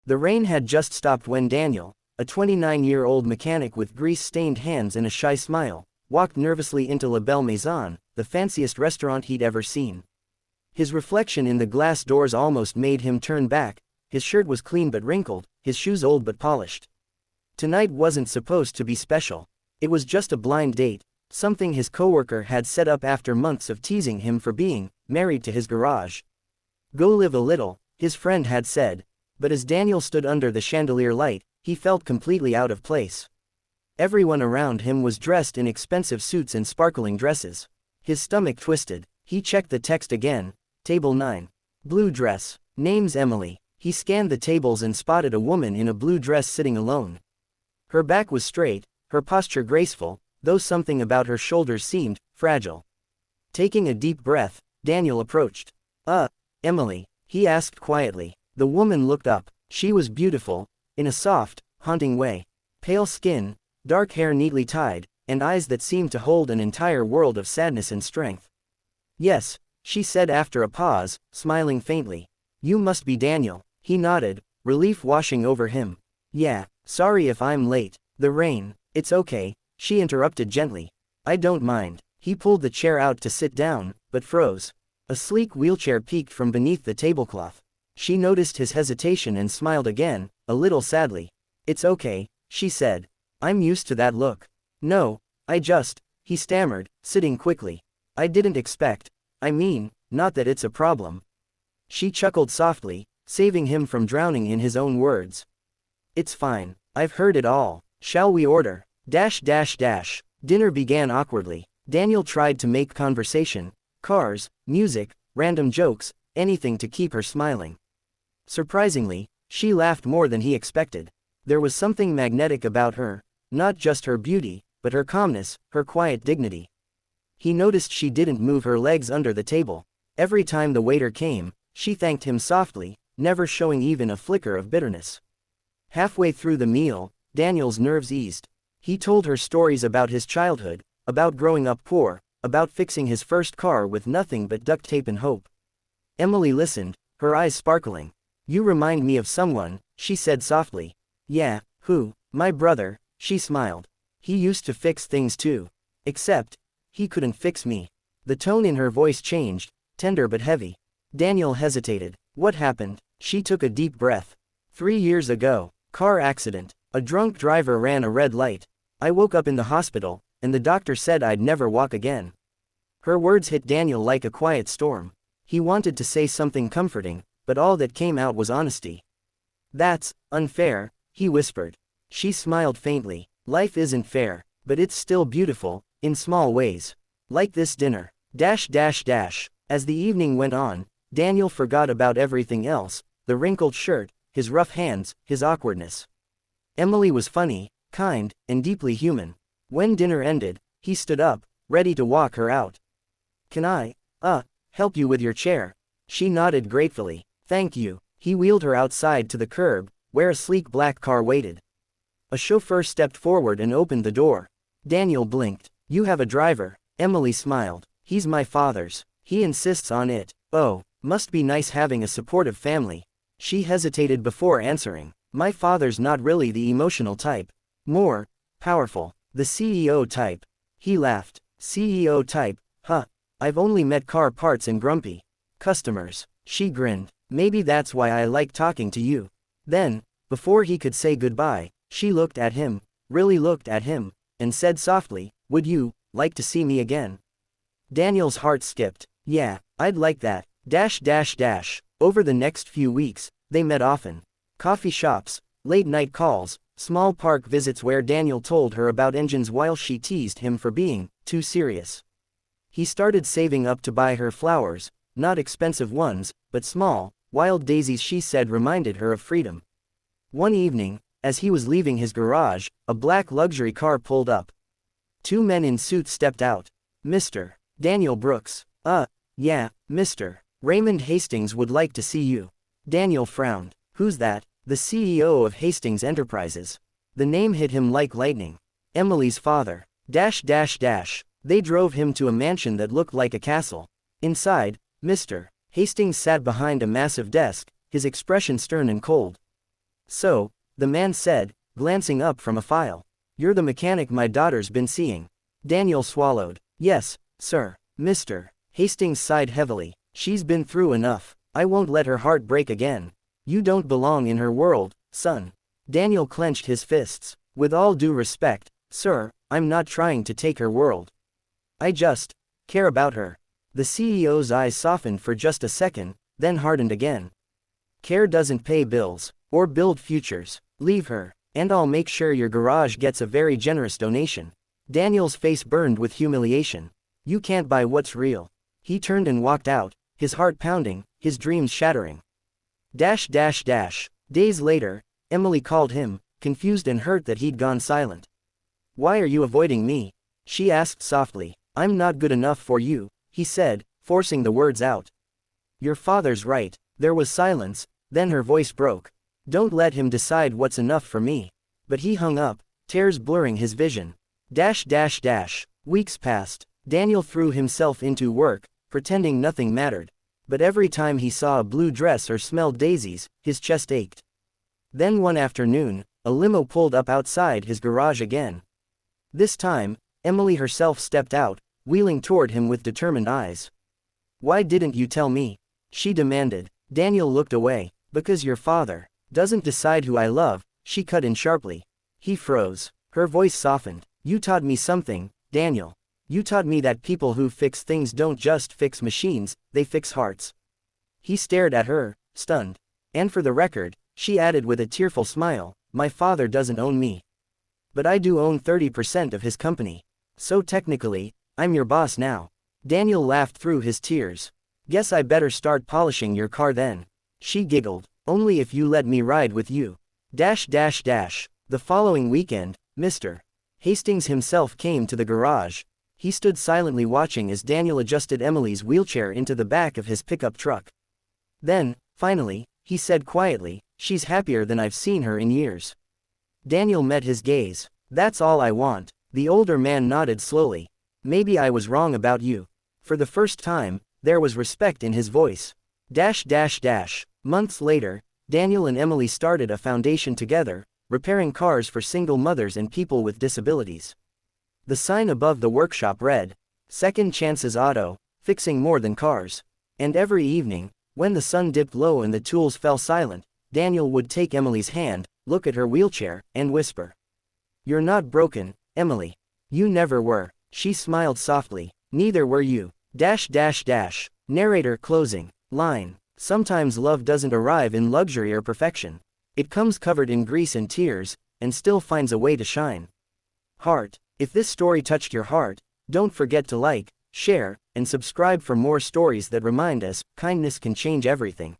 The rain had just stopped when Daniel, a 29-year-old mechanic with grease-stained hands and a shy smile, walked nervously into La Belle Maison, the fanciest restaurant he'd ever seen. His reflection in the glass doors almost made him turn back. His shirt was clean but wrinkled, his shoes old but polished. Tonight wasn't supposed to be special. It was just a blind date, something his coworker had set up after months of teasing him for being married to his garage. Go live a little, his friend had said, but as Daniel stood under the chandelier light, he felt completely out of place. Everyone around him was dressed in expensive suits and sparkling dresses. His stomach twisted. He checked the text again. Table 9. Blue dress. Name's Emily. He scanned the tables and spotted a woman in a blue dress sitting alone. Her back was straight, her posture graceful, though something about her shoulders seemed fragile. Taking a deep breath, Daniel approached. Emily, he asked quietly. The woman looked up. She was beautiful, in a soft, haunting way. Pale skin, dark hair neatly tied, and eyes that seemed to hold an entire world of sadness and strength. Yes, she said after a pause, smiling faintly. You must be Daniel. He nodded, relief washing over him. Yeah, sorry if I'm late. The rain. It's okay, she interrupted gently. I don't mind. He pulled the chair out to sit down, but froze. A sleek wheelchair peeked from beneath the tablecloth. She noticed his hesitation and smiled again, a little sadly. It's okay, she said. I'm used to that look. No, he stammered, sitting quickly. I didn't expect. I mean, not that it's a problem. She chuckled softly, saving him from drowning in his own words. It's fine. I've heard it all. Shall we order? Dinner began awkwardly. Daniel tried to make conversation. Cars, music, random jokes, anything to keep her smiling. Surprisingly, she laughed more than he expected. There was something magnetic about her, not just her beauty, but her calmness, her quiet dignity. He noticed she didn't move her legs under the table. Every time the waiter came, she thanked him softly, never showing even a flicker of bitterness. Halfway through the meal, Daniel's nerves eased. He told her stories about his childhood, about growing up poor, about fixing his first car with nothing but duct tape and hope. Emily listened, her eyes sparkling. You remind me of someone, she said softly. Yeah, who? My brother, she smiled. He used to fix things too. Except, he couldn't fix me. The tone in her voice changed, tender but heavy. Daniel hesitated. What happened? She took a deep breath. 3 years ago, car accident. A drunk driver ran a red light. I woke up in the hospital, and the doctor said I'd never walk again. Her words hit Daniel like a quiet storm. He wanted to say something comforting, but all that came out was honesty. That's unfair, he whispered. She smiled faintly. Life isn't fair, but it's still beautiful, in small ways. Like this dinner. As the evening went on, Daniel forgot about everything else, the wrinkled shirt, his rough hands, his awkwardness. Emily was funny, kind, and deeply human. When dinner ended, he stood up, ready to walk her out. Can I, help you with your chair? She nodded gratefully. Thank you. He wheeled her outside to the curb, where a sleek black car waited. A chauffeur stepped forward and opened the door. Daniel blinked. You have a driver? Emily smiled. He's my father's. He insists on it. Oh, must be nice having a supportive family. She hesitated before answering. My father's not really the emotional type. More powerful. The CEO type. He laughed. CEO type, huh? I've only met car parts and grumpy customers. She grinned. Maybe that's why I like talking to you. Then, before he could say goodbye, she looked at him, really looked at him, and said softly, would you like to see me again? Daniel's heart skipped. Yeah, I'd like that. Over the next few weeks, they met often. Coffee shops, late-night calls, small park visits where Daniel told her about engines while she teased him for being too serious. He started saving up to buy her flowers, not expensive ones, but small, wild daisies she said reminded her of freedom. One evening, as he was leaving his garage, a black luxury car pulled up. 2 men in suits stepped out. Mr. Daniel Brooks. Yeah, Mr. Raymond Hastings would like to see you. Daniel frowned. Who's that? The CEO of Hastings Enterprises. The name hit him like lightning. Emily's father. They drove him to a mansion that looked like a castle. Inside, Mr. Hastings sat behind a massive desk, his expression stern and cold. So, the man said, glancing up from a file. You're the mechanic my daughter's been seeing. Daniel swallowed. Yes, sir. Mr. Hastings sighed heavily. She's been through enough. I won't let her heart break again. You don't belong in her world, son. Daniel clenched his fists. With all due respect, sir, I'm not trying to take her world. I just care about her. The CEO's eyes softened for just a second, then hardened again. Care doesn't pay bills, or build futures. Leave her, and I'll make sure your garage gets a very generous donation. Daniel's face burned with humiliation. You can't buy what's real. He turned and walked out, his heart pounding, his dreams shattering. Days later, Emily called him, confused and hurt that he'd gone silent. Why are you avoiding me? She asked softly. I'm not good enough for you, he said, forcing the words out. Your father's right. There was silence, then her voice broke. Don't let him decide what's enough for me. But he hung up, tears blurring his vision. Weeks passed. Daniel threw himself into work, pretending nothing mattered. But every time he saw a blue dress or smelled daisies, his chest ached. Then one afternoon, a limo pulled up outside his garage again. This time, Emily herself stepped out, wheeling toward him with determined eyes. Why didn't you tell me? She demanded. Daniel looked away. Because your father doesn't decide who I love, she cut in sharply. He froze. Her voice softened. You taught me something, Daniel. You taught me that people who fix things don't just fix machines, they fix hearts. He stared at her, stunned. And for the record, she added with a tearful smile, my father doesn't own me. But I do own 30% of his company. So technically, I'm your boss now. Daniel laughed through his tears. Guess I better start polishing your car then. She giggled. Only if you let me ride with you. The following weekend, Mr. Hastings himself came to the garage. He stood silently watching as Daniel adjusted Emily's wheelchair into the back of his pickup truck. Then, finally, he said quietly, she's happier than I've seen her in years. Daniel met his gaze. That's all I want. The older man nodded slowly. Maybe I was wrong about you. For the first time, there was respect in his voice. Months later, Daniel and Emily started a foundation together, repairing cars for single mothers and people with disabilities. The sign above the workshop read, Second Chances Auto, fixing more than cars. And every evening, when the sun dipped low and the tools fell silent, Daniel would take Emily's hand, look at her wheelchair, and whisper. You're not broken, Emily. You never were. She smiled softly. Neither were you. Narrator closing. Line. Sometimes love doesn't arrive in luxury or perfection. It comes covered in grease and tears, and still finds a way to shine. Heart. If this story touched your heart, don't forget to like, share, and subscribe for more stories that remind us, kindness can change everything.